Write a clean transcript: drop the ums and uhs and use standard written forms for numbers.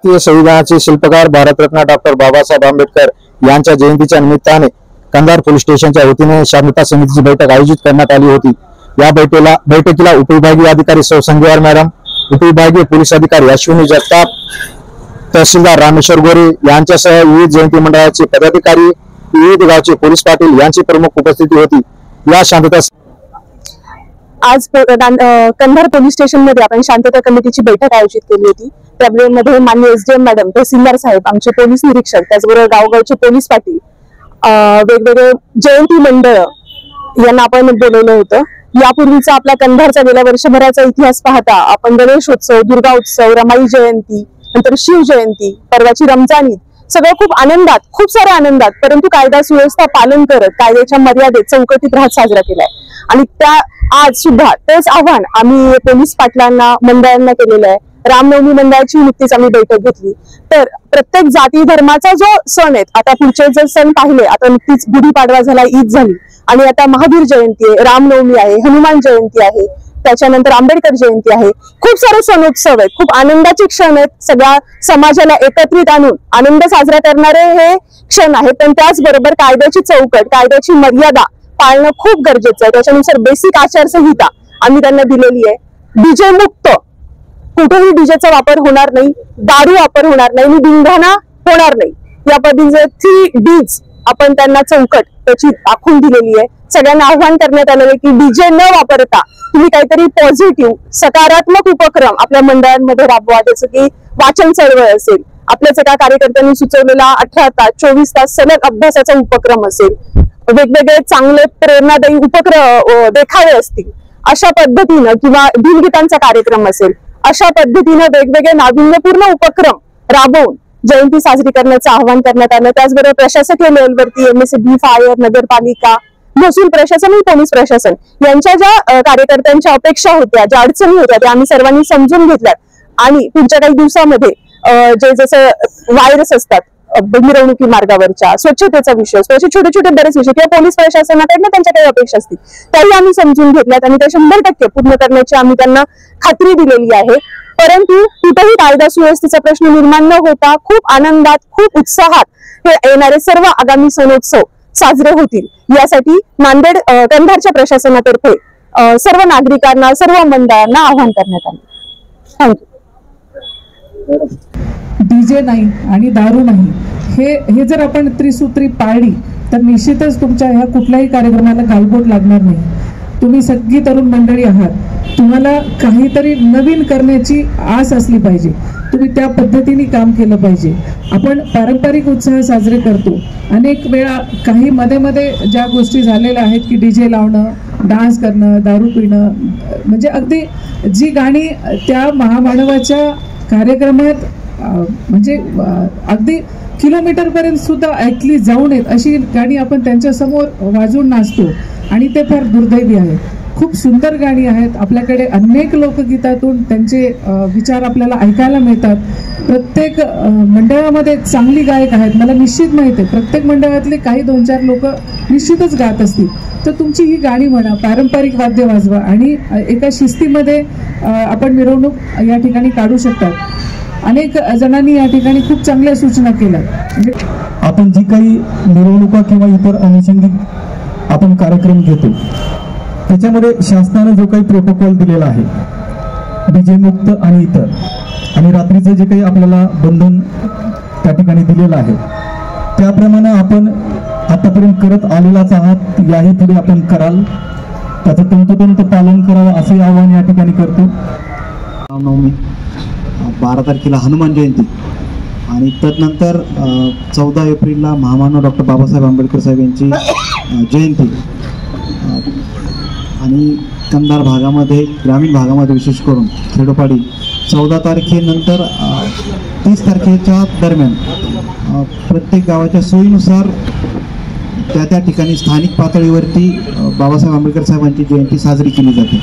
भारतीय संविधानाचे शिल्पकार भारतरत्न डॉक्टर बाबासाहेब आंबेडकर यांच्या जयंतीच्या निमित्ताने कंधार पोलीस स्टेशनच्या वतीने शांतता समितीची बैठक आयोजित करण्यात आली होती। या बैठकीला उपविभागीय अधिकारी सौ संगीवार मॅडम, उपविभागीय पोलीस अधिकारी अश्विनी जगताप, तहसीलदार रामेश्वर गोरे यांच्यासह विविध जयंती मंडळाचे पदाधिकारी, विविध गावचे पोलीस पाटील यांची प्रमुख उपस्थिती होती। या शांतता आज कंधार पोलीस स्टेशन मध्ये आपण शांतता कमिटीची बैठक आयोजित केली होती। त्यामध्ये माननीय एसडीएम मॅडम, तहसीलदार साहेब, आमचे पोलीस निरीक्षक, त्याचबरोबर गावगावचे पोलीस पाटील, वेगवेगळे जयंती मंडळ यांना आपण बोलवलं होतं। यापूर्वीचा आपला कंधारचा गेल्या वर्षभराचा इतिहास पाहता आपण गणेशोत्सव, दुर्गा उत्सव, रमाई जयंती, नंतर शिव जयंती, परवाची रमजान ईद, सगळं खूप आनंदात, खूप साऱ्या आनंदात, परंतु कायदा सुव्यवस्था पालन करत कायद्याच्या मर्यादेत चौकटीत राहत साजरा केलाय। आणि त्या आज सुद्धा तेच आव्हान आम्ही पोलीस पाटलांना, मंडळांना केलेलं आहे। रामनवमी मंडळाची नुकतीच आम्ही बैठक घेतली। तर प्रत्येक जाती धर्माचा जो सण आहे, आता पुढचे जर सण पाहिले, आता नुकतीच गुढीपाडवा झाला, ईद झाली, आणि आता महावीर जयंती आहे, रामनवमी आहे, हनुमान जयंती आहे, त्याच्यानंतर आंबेडकर जयंती आहे। खूप सारे सणोत्सव आहेत, खूप आनंदाचे क्षण आहेत, सगळ्या समाजाला एकत्रित आणून आनंद साजरा करणारे हे क्षण आहेत। पण त्याचबरोबर कायद्याची चौकट, कायद्याची मर्यादा पाळणं खूप गरजेचं आहे। त्याच्यानुसार बेसिक आचारसंहिता आम्ही त्यांना दिलेली आहे। डीजे मुक्त, कुठेही डीजेचा वापर होणार नाही, दारू वापर होणार नाही आणि धिंगाणा होणार नाही, या पद्धतीचे 3 Ds आपण त्यांना चौकट त्याची आखून दिलेली आहे। सगळ्यांना आव्हान करण्यात आलेलं आहे की डीजे न वापरता तुम्ही काहीतरी पॉझिटिव्ह, सकारात्मक उपक्रम आपल्या मंडळांमध्ये राबवा। जसं की वाचन चळवळ असेल, आपल्याच एका कार्यकर्त्यांनी सुचवलेला 18 तास 24 तास सलग अभ्यासाचा उपक्रम असेल, वेगवेगळे चांगले प्रेरणादायी उपक्रम देखावे असतील, अशा पद्धतीनं, किंवा भीमगीतांचा कार्यक्रम असेल, अशा पद्धतीनं वेगवेगळे नाविन्यपूर्ण उपक्रम राबवून जयंती साजरी करण्याचं आवाहन करण्यात आलं। त्याचबरोबर प्रशासकीय लेवलवरती MSB, फायर, नगरपालिका, महसूल प्रशासन आणि पोलीस प्रशासन यांच्या ज्या कार्यकर्त्यांच्या अपेक्षा होत्या, ज्या अडचणी होत्या, त्या आम्ही सर्वांनी समजून घेतल्यात। आणि पुढच्या काही दिवसामध्ये जे जसं व्हायरस असतात मिरवणुकी मार्गावरच्या, स्वच्छतेचा विषय, असे छोटे छोटे बरेच विषय किंवा पोलीस प्रशासनाकडनं त्यांच्या काही अपेक्षा असतील त्याही आम्ही समजून घेतल्यात आणि त्या 100% पूर्ण करण्याची आम्ही त्यांना खात्री दिलेली आहे। परंतु कुठेही कायदा सुव्यवस्थेचा प्रश्न निर्माण न होता खूप आनंदात, खूप उत्साहात हे येणारे सर्व आगामी सणोत्सव साजरे होतील, यासाठी नांदेड कंधारच्या प्रशासनातर्फे सर्व नागरिकांना, सर्व मंडळांना आवाहन करण्यात आले। थँक्यू। डीजे नाही आणि दारू नाही, हे जर आपण त्रिसूत्री पाळली तर निश्चितच तुमच्या ह्या कुठल्याही कार्यक्रमाला गालबोट लागणार नाही। तुम्ही सगळी तरुण मंडळी आहात, तुम्हाला काहीतरी नवीन करण्याची आस असली पाहिजे, तुम्ही त्या पद्धतीने काम केलं पाहिजे। आपण पारंपरिक उत्सव साजरे करतो, अनेक वेळा काही मध्ये ज्या गोष्टी झालेल्या आहेत की डीजे लावणं, डान्स करणं, दारू पिणं, म्हणजे अगदी जी गाणी त्या महामानवाच्या कार्यक्रमात म्हणजे अगदी किलोमीटरपर्यंत सुद्धा ऐकली जाऊ नयेत अशी गाणी आपण त्यांच्या समोर वाजवून नाचतो, आणि ते फार दुर्दैवी आहे। खूप सुंदर गाणी आहेत आपल्याकडे, अनेक लोकगीतातून त्यांचे विचार आपल्याला ऐकायला मिळतात। प्रत्येक मंडळामध्ये चांगली गायक आहेत, मला निश्चित माहिती आहे, प्रत्येक मंडळातले काही 2-4 लोक निश्चितच गात असतील। तर तुमची ही गाणी म्हणा, पारंपरिक वाद्य वाजवा आणि एका शिस्तीमध्ये आपण मिरवणूक या ठिकाणी काढू शकतात। अनेक जणांनी या ठिकाणी खूप चांगल्या सूचना केल्या। आपण जी काही मिरवणुका किंवा इतर अनुषंगिक आपण कार्यक्रम घेतो त्याच्यामध्ये शासनाने जो काही प्रोटोकॉल दिलेला आहे, डीजे मुक्त आणि इतर, आणि रात्रीचं जे काही आपल्याला बंधन त्या ठिकाणी दिलेलं आहे, त्याप्रमाणे आपण आतापर्यंत करत आलेलाच आहात, याही पुढे आपण कराल, त्याचं तंतोतंत पालन करावं असे आवाहन या ठिकाणी करतो। रामनवमी, 12 तारखेला हनुमान जयंती, आणि तदनंतर 14 एप्रिलला महामानव डॉक्टर बाबासाहेब आंबेडकर साहेब यांची जयंती, आणि कंधार भागामध्ये, ग्रामीण भागामध्ये विशेष करून खेडोपाडी 14 तारखेनंतर 30 तारखेच्या दरम्यान प्रत्येक गावाच्या सोयीनुसार त्या ठिकाणी स्थानिक पातळीवरती बाबासाहेब आंबेडकर साहेबांची जयंती साजरी केली जाते।